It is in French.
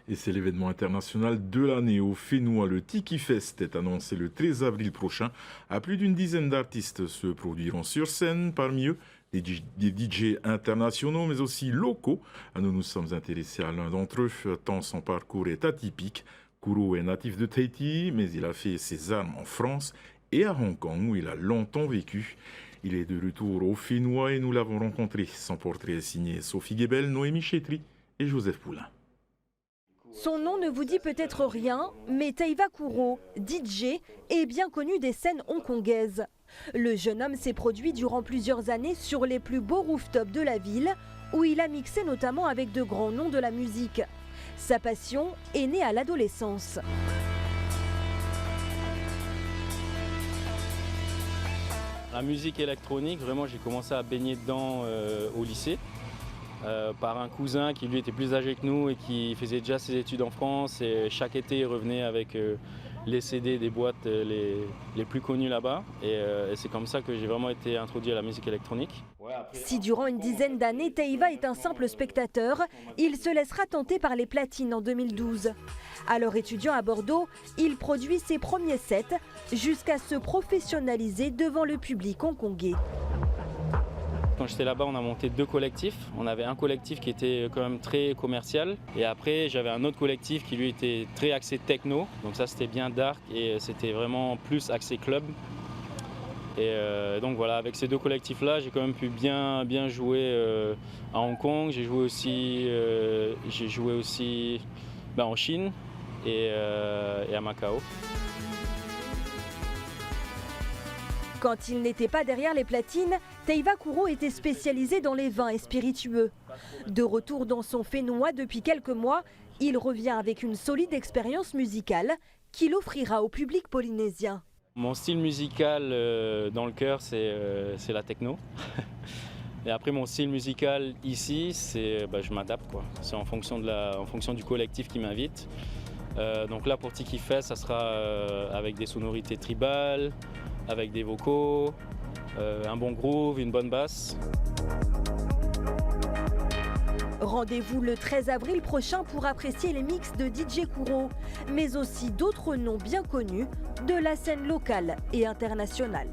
Et c'est l'événement international de l'année au Fénois. Le Tiki Fest est annoncé le 13 avril prochain. À plus d'une dizaine d'artistes se produiront sur scène, parmi eux des DJ internationaux mais aussi locaux. Nous nous sommes intéressés à l'un d'entre eux, tant son parcours est atypique. Kuro est natif de Tahiti, mais il a fait ses armes en France et à Hong Kong où il a longtemps vécu. Il est de retour au Fénois et nous l'avons rencontré. Son portrait est signé Sophie Guébel, Noémie Chétry et Joseph Poulain. Son nom ne vous dit peut-être rien, mais Teiva Kuro, DJ, est bien connu des scènes hongkongaises. Le jeune homme s'est produit durant plusieurs années sur les plus beaux rooftops de la ville, où il a mixé notamment avec de grands noms de la musique. Sa passion est née à l'adolescence. La musique électronique, vraiment j'ai commencé à baigner dedans au lycée. Par un cousin qui lui était plus âgé que nous et qui faisait déjà ses études en France et chaque été il revenait avec les CD des boîtes les plus connues là-bas et c'est comme ça que j'ai vraiment été introduit à la musique électronique. Si durant une dizaine d'années Teiva est un simple spectateur, il se laissera tenter par les platines en 2012. Alors étudiant à Bordeaux, il produit ses premiers sets jusqu'à se professionnaliser devant le public hongkongais. Quand j'étais là-bas, on a monté 2 collectifs. On avait un collectif qui était quand même très commercial et après j'avais un autre collectif qui lui était très axé techno. Donc ça c'était bien dark et c'était vraiment plus axé club. Et donc voilà, avec ces 2 collectifs-là, j'ai quand même pu bien jouer à Hong Kong. J'ai joué aussi en Chine et à Macao. Quand il n'était pas derrière les platines, Teiva Kuro était spécialisé dans les vins et spiritueux. De retour dans son Fénois depuis quelques mois, il revient avec une solide expérience musicale qu'il offrira au public polynésien. Mon style musical dans le cœur, c'est la techno. Et après mon style musical ici, je m'adapte quoi. C'est en fonction du collectif qui m'invite. Donc là pour Tiki Fest, ça sera avec des sonorités tribales, avec des vocaux, un bon groove, une bonne basse. Rendez-vous le 13 avril prochain pour apprécier les mix de DJ Kuro, mais aussi d'autres noms bien connus de la scène locale et internationale.